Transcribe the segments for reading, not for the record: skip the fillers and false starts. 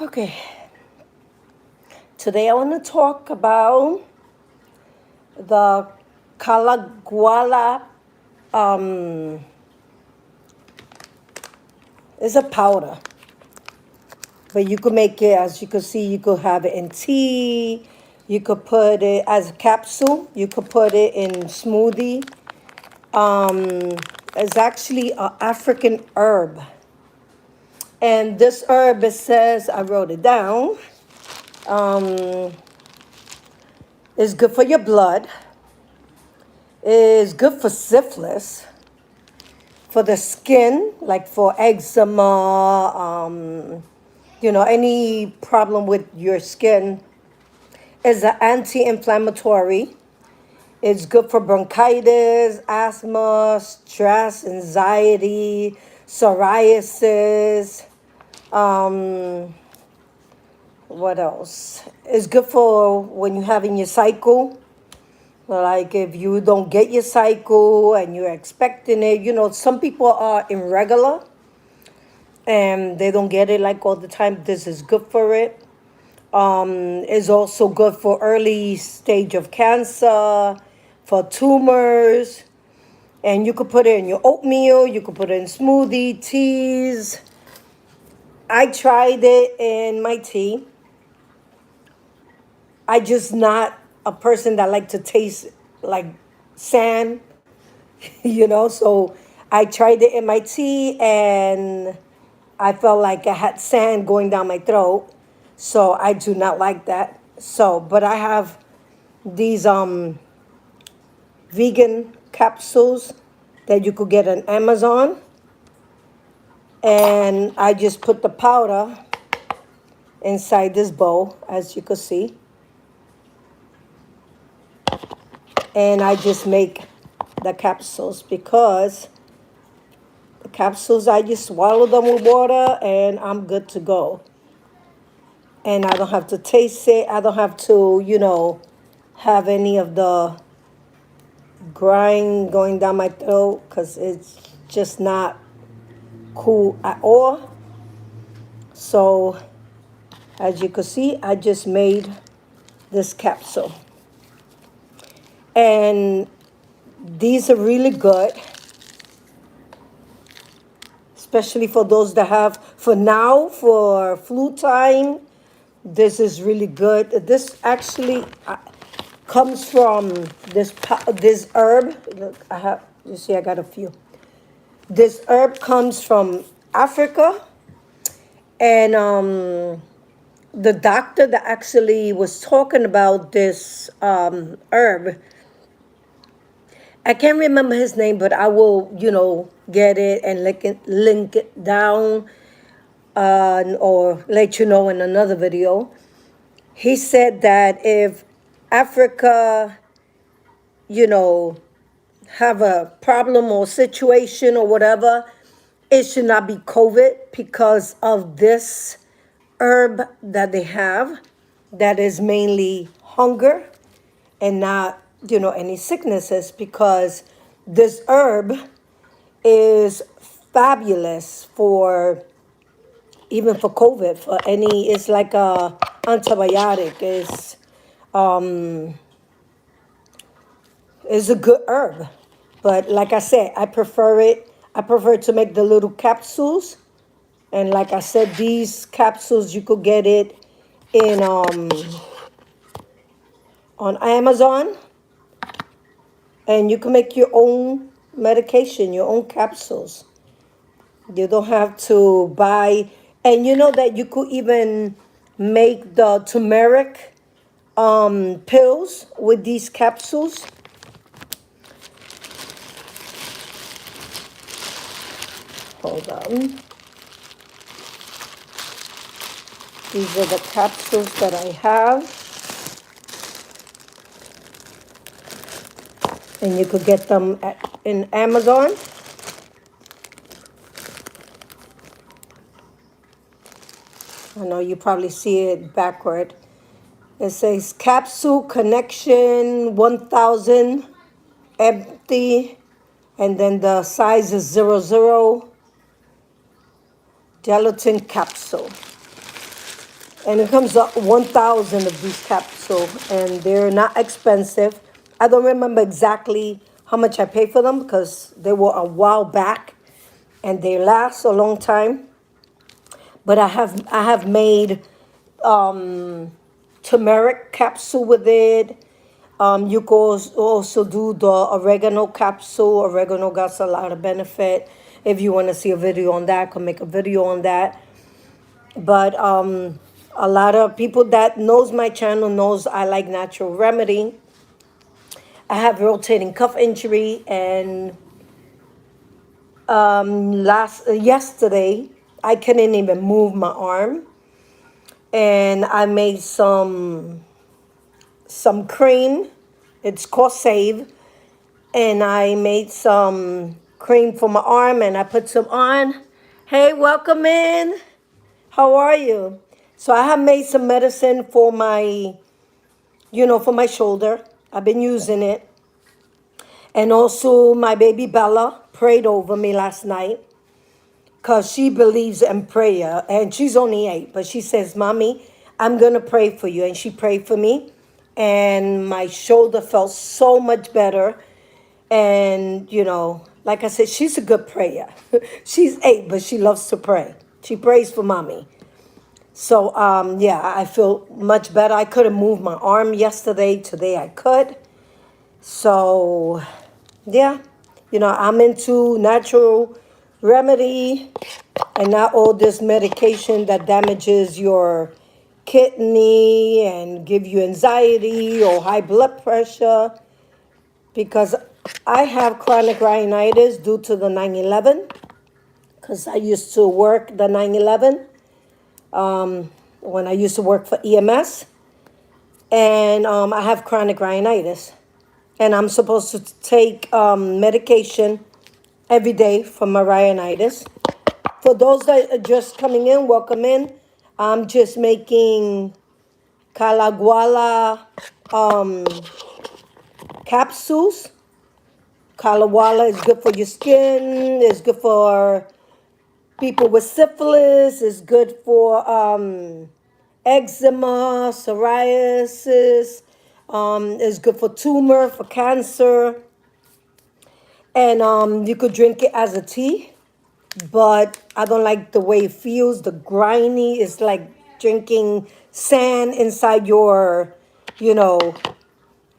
Okay, today I want to talk about the Calaguala. It's a powder, but you could make it, as you could see, you could have it in tea. You could put it as a capsule. You could put it in smoothie. It's actually an African herb. And this herb, it says, I wrote it down, is good for your blood, is good for syphilis, for the skin, like for eczema, any problem with your skin, is an anti-inflammatory. It's good for bronchitis, asthma, stress, anxiety, psoriasis. What else? It's good for when you're having your cycle. Like if you don't get your cycle and you're expecting it, some people are irregular and they don't get it like all the time. This is good for it. It's also good for early stage of cancer, for tumors. And you could put it in your oatmeal, you could put it in smoothie, teas. I tried it in my tea. I just not a person that like to taste like sand, so I tried it in my tea and I felt like I had sand going down my throat. So I do not like that. So, but I have these vegan capsules that you could get on Amazon. And I just put the powder inside this bowl, as you can see. And I just make the capsules because the capsules, I just swallow them with water and I'm good to go. And I don't have to taste it. I don't have to, have any of the grind going down my throat because it's just not cool at all. So as you can see, I just made this capsule. And these are really good, especially for those that have, for flu time. This is really good. This actually comes from this herb. Look, I got a few. This herb comes from Africa, and the doctor that actually was talking about this herb, I can't remember his name, but I will, get it and link it down, or let you know in another video. He said that if Africa, have a problem or situation or whatever, it should not be COVID because of this herb that they have that is mainly hunger and not, any sicknesses, because this herb is fabulous for even for COVID, for any, it's like a antibiotic. It's a good herb. But like I said, I prefer to make the little capsules. And like I said, these capsules, you could get it in on Amazon. And you can make your own medication, your own capsules. You don't have to buy. And you know that you could even make the turmeric pills with these capsules. Hold on. These are the capsules that I have. And you could get them in Amazon. I know you probably see it backward. It says capsule connection 1000 empty. And then the size is 00 gelatin capsule. And it comes up 1,000 of these capsules, and they're not expensive. I don't remember exactly how much I paid for them because they were a while back, and they last a long time. But I have made turmeric capsule with it. You could also do the oregano capsule. Oregano got a lot of benefit. If you want to see a video on that, I can make a video on that. But a lot of people that knows my channel knows I like natural remedy. I have rotating cuff injury, and last yesterday I couldn't even move my arm, and I made some cream. It's called Save, and I made some cream for my arm, and I put some on. Hey, welcome in. How are you? So I have made some medicine for for my shoulder. I've been using it. And also my baby Bella prayed over me last night because she believes in prayer. And she's only 8, but she says, Mommy, I'm going to pray for you. And she prayed for me. And my shoulder felt so much better. And, like I said, she's a good prayer. She's 8, but she loves to pray. She prays for Mommy. So, yeah, I feel much better. I couldn't move my arm yesterday. Today I could. So, yeah, I'm into natural remedy and not all this medication that damages your kidney and give you anxiety or high blood pressure. Because I have chronic rhinitis due to the 9/11. Because I used to work the 9/11 when I used to work for EMS. And I have chronic rhinitis. And I'm supposed to take medication every day for my rhinitis. For those that are just coming in, welcome in. I'm just making Calaguala capsules. Calaguala is good for your skin. It's good for people with syphilis. It's good for eczema, psoriasis. It's good for tumor, for cancer. And you could drink it as a tea, but I don't like the way it feels. The grimy is like drinking sand you know,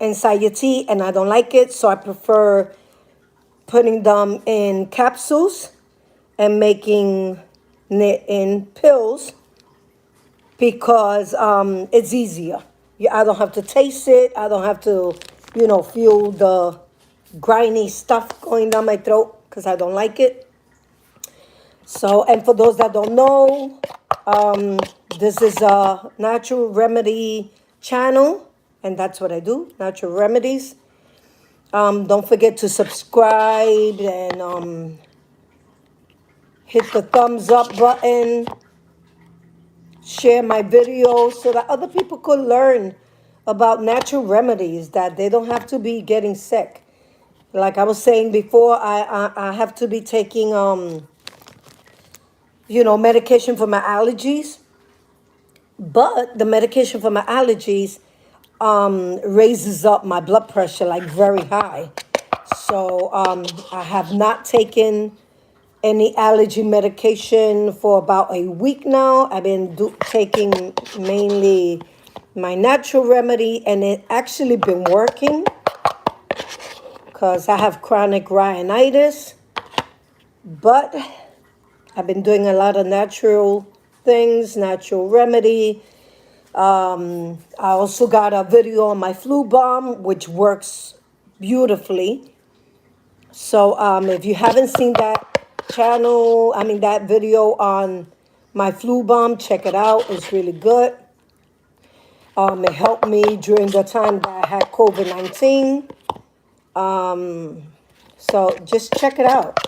inside your tea, and I don't like it. So I prefer putting them in capsules and making it in pills because it's easier. I don't have to taste it. I don't have to, feel the grimy stuff going down my throat because I don't like it. So, and for those that don't know, this is a natural remedy channel, and that's what I do, natural remedies. Don't forget to subscribe and hit the thumbs up button, share my videos so that other people could learn about natural remedies, that they don't have to be getting sick. Like I was saying before, I have to be taking medication for my allergies. But the medication for my allergies raises up my blood pressure like very high. So I have not taken any allergy medication for about a week now. I've been taking mainly my natural remedy, and it actually been working because I have chronic rhinitis. But I've been doing a lot of natural things, natural remedy. I also got a video on my flu balm, which works beautifully. So if you haven't seen that that video on my flu balm, check it out. It's really good. It helped me during the time that I had COVID-19. So just check it out.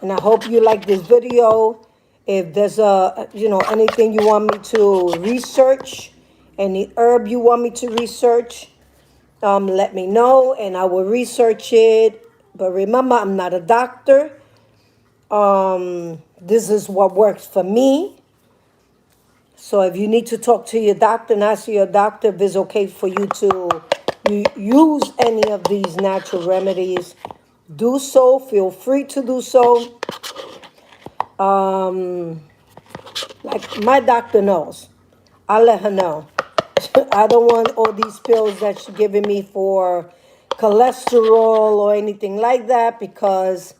And I hope you like this video. If there's anything you want me to research, any herb you want me to research, let me know and I will research it. But remember, I'm not a doctor. This is what works for me. So if you need to talk to your doctor and ask your doctor if it's okay for you to use any of these natural remedies, do so. Feel free to do so. Like my doctor knows. I'll let her know. I don't want all these pills that she's giving me for cholesterol or anything like that, because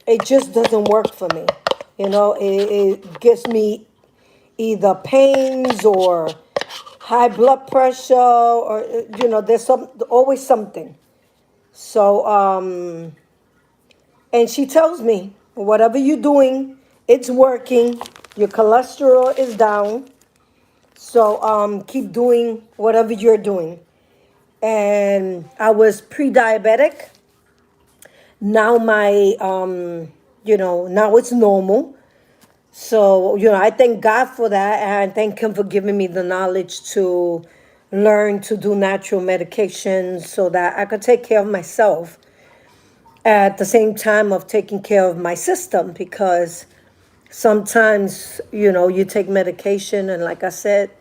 it just doesn't work for me. It gives me either pains or high blood pressure, or there's always something. So and she tells me, whatever you're doing, it's working. Your cholesterol is down. So keep doing whatever you're doing. And I was pre-diabetic. Now my now it's normal. So, I thank God for that, and I thank Him for giving me the knowledge to learn to do natural medications so that I could take care of myself at the same time of taking care of my system, because sometimes, you take medication, and like I said,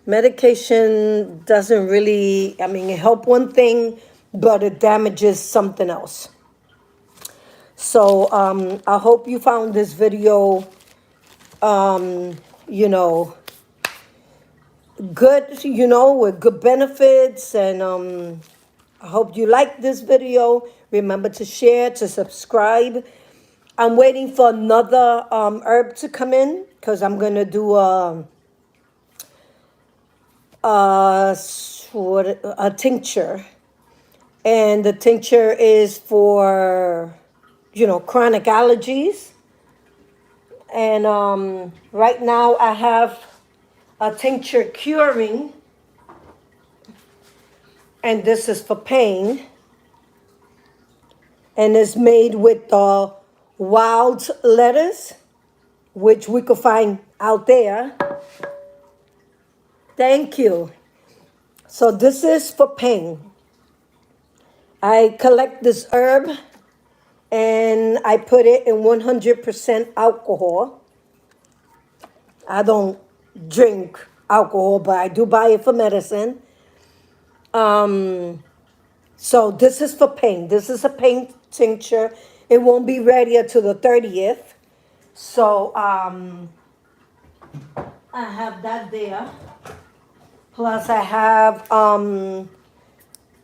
medication doesn't really, it helps one thing, but it damages something else. So I hope you found this video good, with good benefits. And I hope you like this video. Remember to share, to subscribe. I'm waiting for another herb to come in, because I'm going to do a tincture. And the tincture is for, chronic allergies. And right now I have a tincture curing, and this is for pain, and it's made with wild lettuce, which we could find out there. Thank you. So this is for pain. I collect this herb and I put it in 100% alcohol. I don't drink alcohol, but I do buy it for medicine. So this is for pain. This is a pain tincture. It won't be ready until the 30th. So I have that there. Plus I have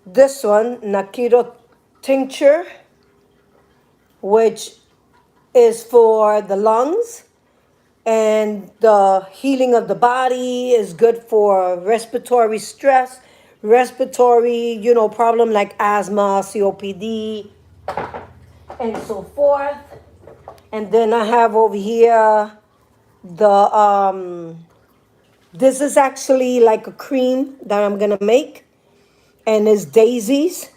this one, Nakito tincture, which is for the lungs. And the healing of the body is good for respiratory stress, respiratory, problem like asthma, COPD, and so forth. And then I have over here the, this is actually like a cream that I'm going to make. And it's daisies.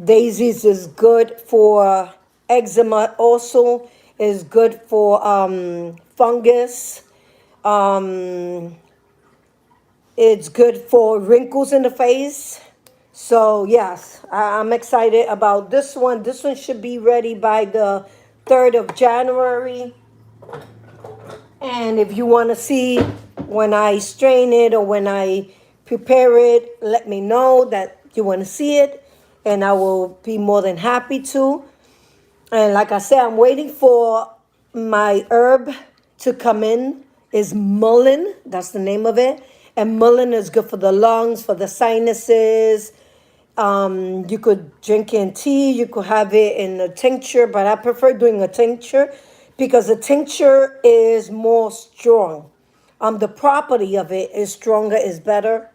Daisies is good for eczema also. Is good for fungus. It's good for wrinkles in the face. So yes, I'm excited about this one. This one should be ready by the 3rd of January. And if you want to see when I strain it or when I prepare it, let me know that you want to see it, and I will be more than happy to. And like I said, I'm waiting for my herb to come in. Is mullein. That's the name of it. And mullein is good for the lungs, for the sinuses. You could drink it in tea. You could have it in a tincture. But I prefer doing a tincture because a tincture is more strong. The property of it is stronger, is better.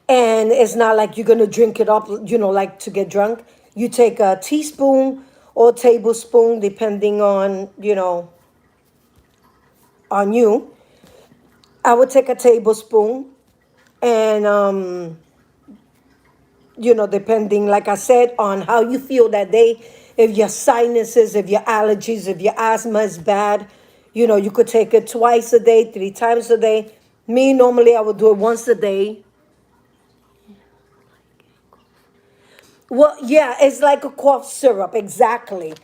And it's not like you're going to drink it up, like to get drunk. You take a teaspoon or tablespoon, depending on, on you. I would take a tablespoon and, depending, like I said, on how you feel that day. If your sinuses, if your allergies, if your asthma is bad, you could take it twice a day, 3 times a day. Me, normally, I would do it once a day. Well, yeah, it's like a cough syrup, exactly.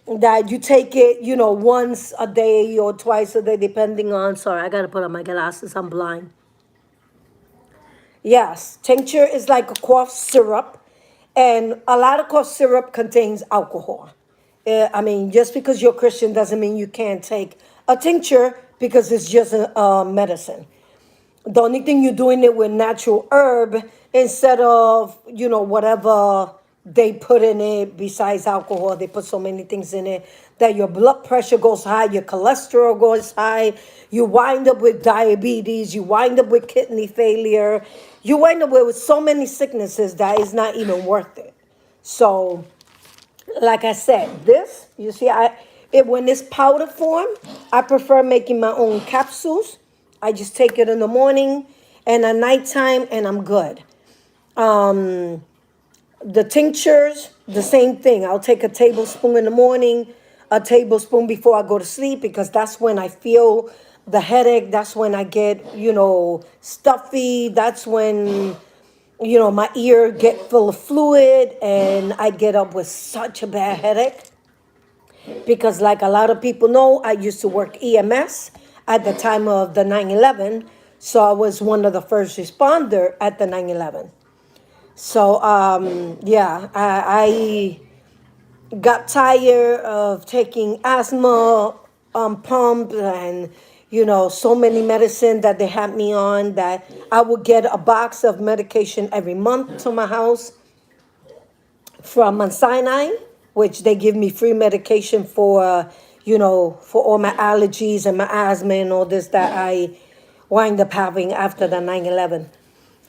that you take it, once a day or twice a day, depending on. Sorry, I gotta put on my glasses. I'm blind. Yes, tincture is like a cough syrup, and a lot of cough syrup contains alcohol. I mean, just because you're Christian doesn't mean you can't take a tincture because it's just a medicine. The only thing you're doing it with natural herb instead of, whatever they put in it besides alcohol. They put so many things in it that your blood pressure goes high, your cholesterol goes high, you wind up with diabetes, you wind up with kidney failure, you wind up with so many sicknesses that is not even worth it. So, like I said, this, you see, when it's powder form, I prefer making my own capsules. I just take it in the morning and at nighttime, and I'm good. The tinctures, the same thing. I'll take a tablespoon in the morning, a tablespoon before I go to sleep, because that's when I feel the headache. That's when I get, stuffy. That's when, my ear get full of fluid and I get up with such a bad headache. Because like a lot of people know, I used to work EMS at the time of the 9/11. So I was one of the first responder at the 9/11. So yeah, I got tired of taking asthma pump and so many medicine that they had me on, that I would get a box of medication every month to my house from Mount Sinai, which they give me free medication for, for all my allergies and my asthma and all this that I wind up having after the 9/11.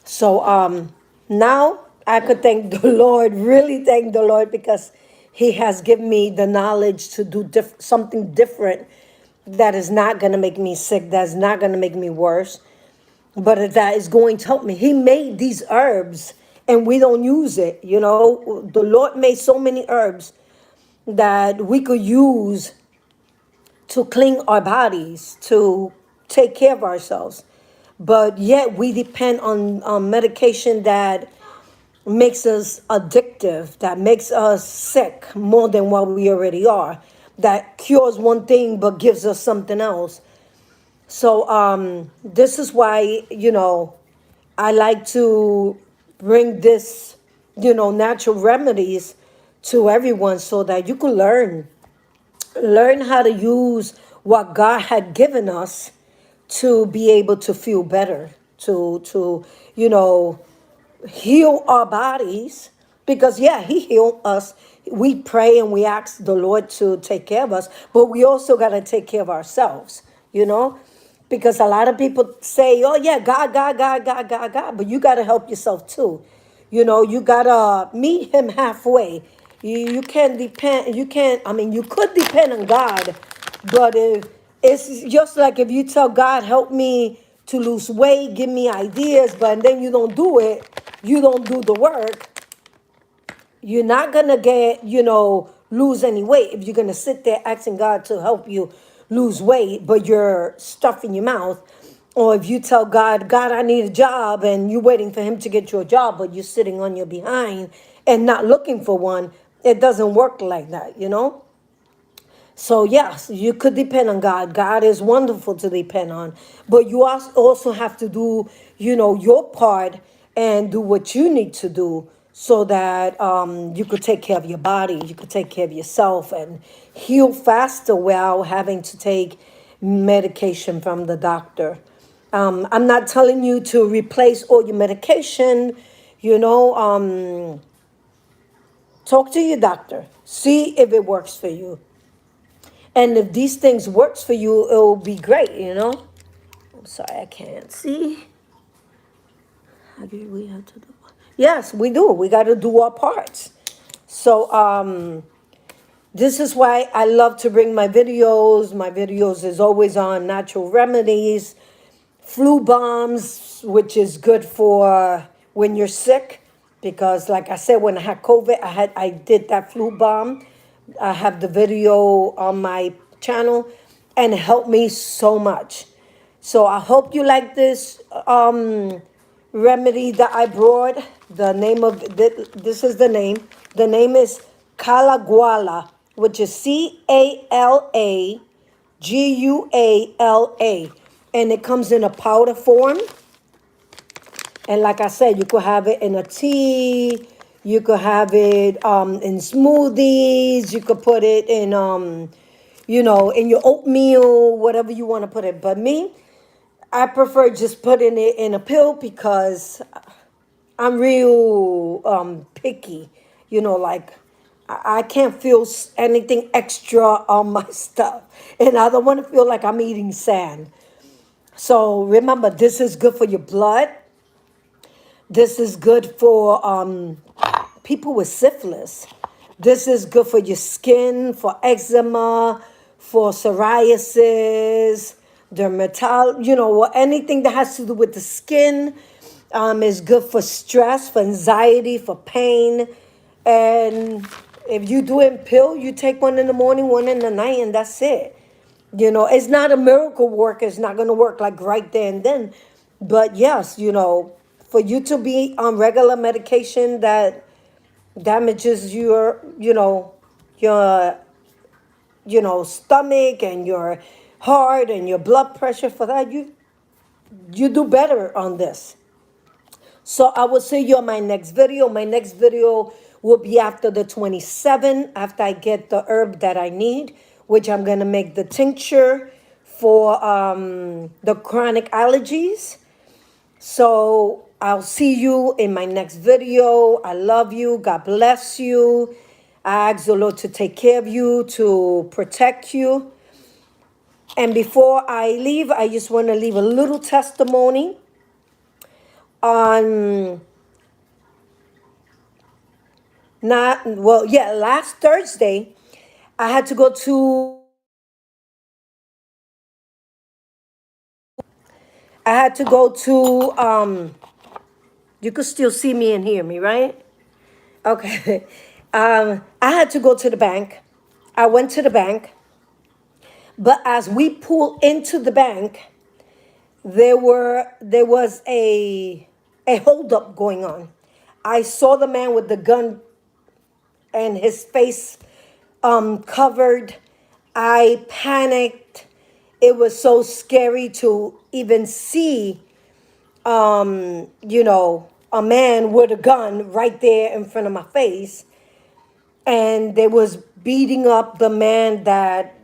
So now I could thank the Lord, really thank the Lord, because He has given me the knowledge to do something different that is not going to make me sick, that's not going to make me worse, but that is going to help me. He made these herbs and we don't use it. The Lord made so many herbs that we could use to clean our bodies, to take care of ourselves. But yet we depend on medication that makes us addictive, that makes us sick more than what we already are, that cures one thing but gives us something else. So this is why, I like to bring this, natural remedies to everyone so that you can learn how to use what God had given us to be able to feel better, to heal our bodies, because yeah, He healed us. We pray and we ask the Lord to take care of us, but we also got to take care of ourselves, because a lot of people say, oh yeah, God, God, God, God, God, God, but you got to help yourself too. You got to meet Him halfway. You can't depend, you can't, I mean, you could depend on God, but if it's just like if you tell God, help me to lose weight, give me ideas, but then you don't do it, you don't do the work, you're not going to get, lose any weight if you're going to sit there asking God to help you lose weight, but you're stuffing your mouth. Or if you tell God, God, I need a job, and you're waiting for Him to get you a job, but you're sitting on your behind and not looking for one, it doesn't work like that. So yes, you could depend on God. God is wonderful to depend on, but you also have to do, your part and do what you need to do so that you could take care of your body, you could take care of yourself and heal faster without having to take medication from the doctor. I'm not telling you to replace all your medication, talk to your doctor, see if it works for you. And if these things works for you, it will be great. I'm sorry, I can't see. How do we have to do? Yes, we do. We got to do our parts. So this is why I love to bring my videos. My videos is always on natural remedies, flu bombs, which is good for when you're sick. Because like I said, when I had COVID, I did that flu bomb. I have the video on my channel, and it helped me so much. So I hope you like this remedy that I brought. The name of this is the name. The name is Calaguala. which is Calaguala, and it comes in a powder form. And like I said, you could have it in a tea. You could have it in smoothies. You could put it in, in your oatmeal, whatever you want to put it. But me, I prefer just putting it in a pill because I'm real picky. Like I can't feel anything extra on my stuff. And I don't want to feel like I'm eating sand. So remember, this is good for your blood. This is good for people with syphilis. This is good for your skin, for eczema, for psoriasis, anything that has to do with the skin is good for stress, for anxiety, for pain. And if you do it in pill, you take one in the morning, one in the night, and that's it. It's not a miracle work. It's not going to work like right there and then. But yes, for you to be on regular medication that damages your stomach and your heart and your blood pressure, for that, you do better on this. So I will see you on my next video. My next video will be after the 27th, after I get the herb that I need, which I'm going to make the tincture for the chronic allergies. So I'll see you in my next video. I love you. God bless you. I ask the Lord to take care of you, to protect you. And before I leave, I just want to leave a little testimony on last Thursday, I had to go to you could still see me and hear me, right? Okay. I had to go to the bank. I went to the bank, but as we pulled into the bank, there was a holdup going on. I saw the man with the gun and his face covered. I panicked. It was so scary to even see, a man with a gun right there in front of my face. And they was beating up the man that,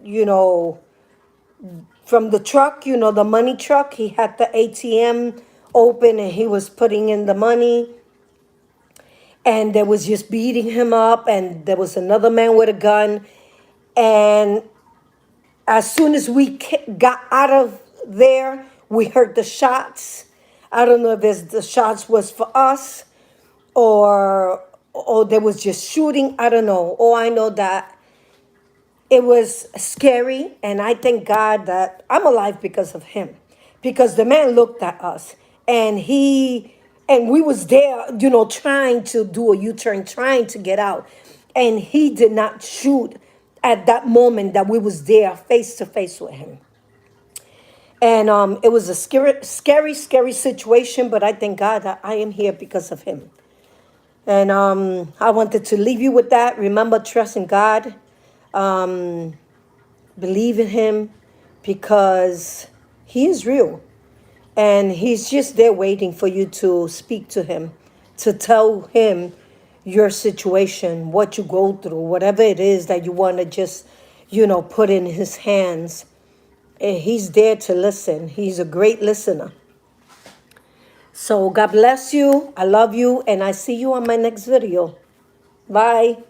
from the truck, the money truck. He had the ATM open and he was putting in the money. And they was just beating him up. And there was another man with a gun. And as soon as we got out of there, we heard the shots. I don't know if the shots was for us or there was just shooting. I don't know. All I know that it was scary, and I thank God that I'm alive because of him. Because the man looked at us, and we was there, trying to do a U-turn, trying to get out. And he did not shoot at that moment that we was there face to face with him. And it was a scary situation, but I thank God that I am here because of him. And I wanted to leave you with that. Remember, trust in God. Believe in him because he is real. And he's just there waiting for you to speak to him, to tell him your situation, what you go through, whatever it is that you want to just, put in his hands. And he's there to listen. He's a great listener. So God bless you. I love you. And I see you on my next video. Bye.